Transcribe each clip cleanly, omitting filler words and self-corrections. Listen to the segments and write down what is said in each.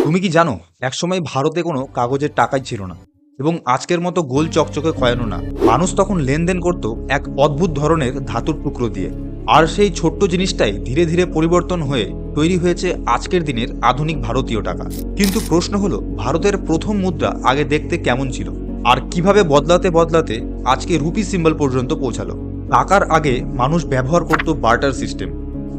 তুমি কি জানো একসময় ভারতে কোনো কাগজের টাকাই ছিল না এবং আজকের মতো গোল চকচকে কয়েনও না। মানুষ তখন লেনদেন করত এক অদ্ভুত ধরনের ধাতুর টুকরো দিয়ে। আর সেই ছোট্ট জিনিসটাই ধীরে ধীরে পরিবর্তন হয়ে তৈরি হয়েছে আজকের দিনের আধুনিক ভারতীয় টাকা। কিন্তু প্রশ্ন হলো, ভারতের প্রথম মুদ্রা আগে দেখতে কেমন ছিল আর কিভাবে বদলাতে বদলাতে আজকে রুপি সিম্বল পর্যন্ত পৌঁছালো। টাকার আগে মানুষ ব্যবহার করত বার্টার সিস্টেম,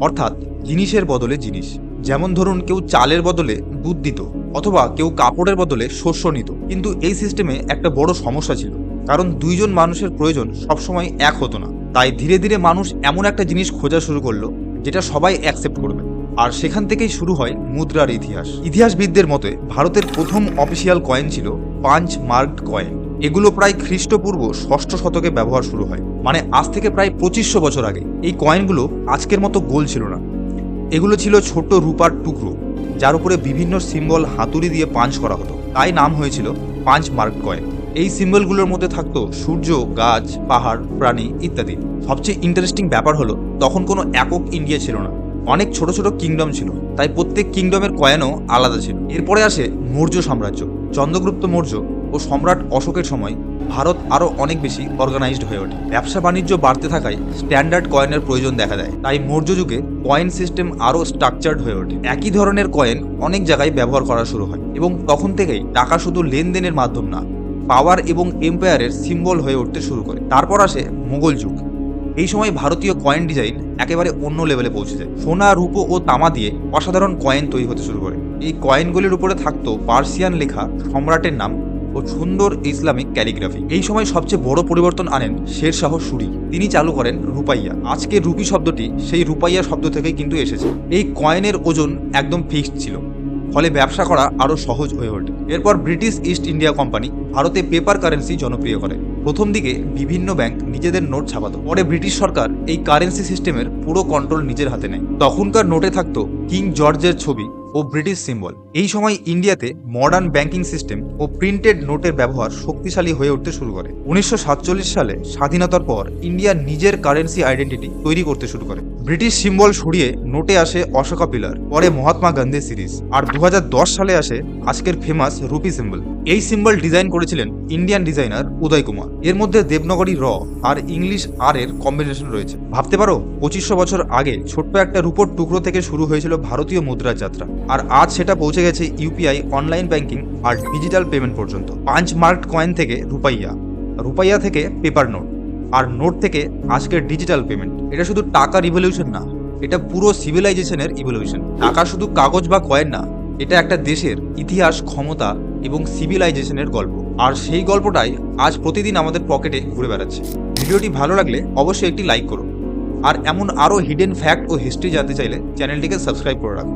অর্থাৎ জিনিসের বদলে জিনিস। যেমন ধরুন, কেউ চালের বদলে দুধ দিত অথবা কেউ কাপড়ের বদলে শস্য নিত। কিন্তু এই সিস্টেমে একটা বড় সমস্যা ছিল, কারণ দুইজন মানুষের প্রয়োজন সবসময় এক হতো না। তাই ধীরে ধীরে মানুষ এমন একটা জিনিস খোঁজা শুরু করলো যেটা সবাই অ্যাকসেপ্ট করবে। আর সেখান থেকেই শুরু হয় মুদ্রার ইতিহাস। ইতিহাসবিদদের মতে ভারতের প্রথম অফিসিয়াল কয়েন ছিল 5 মার্কড কয়েন। এগুলো প্রায় খ্রিস্টপূর্ব 6ষ্ঠ শতকে ব্যবহার শুরু হয়, মানে আজ থেকে প্রায় 2500 বছর আগে। এই কয়েনগুলো আজকের মতো গোল ছিল না, এগুলো ছিল ছোট রূপার টুকরো যার উপরে বিভিন্ন সিম্বল হাতুড়ি দিয়ে পাঞ্চ করা হতো। তাই নাম হয়েছিল 5 মার্ক কয়েন। এই সিম্বলগুলোর মধ্যে থাকতো সূর্য, গাছ, পাহাড়, প্রাণী ইত্যাদি। সবচেয়ে ইন্টারেস্টিং ব্যাপার হলো, তখন কোনো একক ইন্ডিয়া ছিল না, অনেক ছোট ছোট কিংডম ছিল, তাই প্রত্যেক কিংডমের কয়েনও আলাদা ছিল। এরপরে আসে মৌর্য সাম্রাজ্য। চন্দ্রগুপ্ত মৌর্য ও সম্রাট অশোকের সময় ভারত আরও অনেক বেশি অর্গানাইজড হয়ে ওঠে। ব্যবসা বাণিজ্য বাড়তে থাকায় স্ট্যান্ডার্ড কয়েনের প্রয়োজন দেখা দেয়। তাই মৌর্য যুগে কয়েন সিস্টেম আরও স্ট্রাকচার্ড হয়ে ওঠে। একই ধরনের কয়েন অনেক জায়গায় ব্যবহার করা শুরু হয় এবং তখন থেকেই টাকা শুধু লেনদেনের মাধ্যম না, পাওয়ার এবং এম্পায়ারের সিম্বল হয়ে উঠতে শুরু করে। তারপর আসে মুঘল যুগ। এই সময় ভারতীয় কয়েন ডিজাইন একেবারে অন্য লেভেলে পৌঁছে যায়। সোনা, রূপো ও তামা দিয়ে অসাধারণ কয়েন তৈরি হতে শুরু করে। এই কয়েনগুলির উপরে থাকতো পার্সিয়ান লেখা, সম্রাটের নাম ও সুন্দর ইসলামিক ক্যালিগ্রাফি। এই সময় সবচেয়ে বড় পরিবর্তন আনেন শেরশাহ সুরি। তিনি চালু করেন রুপাইয়া। আজকের রুপি শব্দটি সেই রুপাইয়া শব্দ থেকেই কিন্তু এসেছে। এই কয়েনের ওজন একদম ফিক্সড ছিল, ফলে ব্যবসা করা আরও সহজ হয়ে ওঠে। এরপর ব্রিটিশ ইস্ট ইন্ডিয়া কোম্পানি ভারতে পেপার কারেন্সি জনপ্রিয় করে। প্রথম দিকে বিভিন্ন ব্যাংক নিজেদের নোট ছাপাতো, পরে ব্রিটিশ সরকার এই কারেন্সি সিস্টেমের পুরো কন্ট্রোল নিজের হাতে নেয়। তখনকার নোটে থাকতো কিং জর্জের ছবি ও ব্রিটিশ সিম্বল। এই সময় ইন্ডিয়াতে মডার্ন ব্যাংকিং সিস্টেম ও প্রিন্টেড নোটের ব্যবহার শক্তিশালী হয়ে উঠতে শুরু করে। 1947 সালে স্বাধীনতার পর ইন্ডিয়া নিজের কারেন্সি আইডেন্টিটি তৈরি করতে শুরু করে। ব্রিটিশ সিম্বল সরিয়ে নোটে আসে অশোকা পিলার, পরে মহাত্মা গান্ধী সিরিজ, আর 2010 সালে আসে আজকের ফেমাস রুপি সিম্বল। এই সিম্বল ডিজাইন করেছিলেন ইন্ডিয়ান ডিজাইনার উদয় কুমার। এর মধ্যে দেবনাগরী র আর ইংলিশ আর এর কম্বিনেশন রয়েছে। ভাবতে পারো, 2500 বছর আগে ছোট্ট একটা রূপোর টুকরো থেকে শুরু হয়েছিল ভারতীয় মুদ্রার যাত্রা, আর আজ সেটা পৌঁছে গেছে ইউপিআই, অনলাইন ব্যাংকিং আর ডিজিটাল পেমেন্ট পর্যন্ত। 5 মার্কড কয়েন থেকে রুপাইয়া, রুপাইয়া থেকে পেপার নোট, আর নোট থেকে আজকের ডিজিটাল পেমেন্ট। এটা শুধু টাকা রিভলিউশন না, এটা পুরো সিভিলাইজেশনের ইভলিউশন। টাকা শুধু কাগজ বা কয়েন না, এটা একটা দেশের ইতিহাস, ক্ষমতা এবং সিভিলাইজেশনের গল্প। আর সেই গল্পটাই আজ প্রতিদিন আমাদের পকেটে ঘুরে বেড়াচ্ছে। ভিডিওটি ভালো লাগলে অবশ্যই একটি লাইক করো, আর এমন আরও হিডেন ফ্যাক্ট ও হিস্ট্রি জানতে চাইলে চ্যানেলটিকে সাবস্ক্রাইব করে রাখো।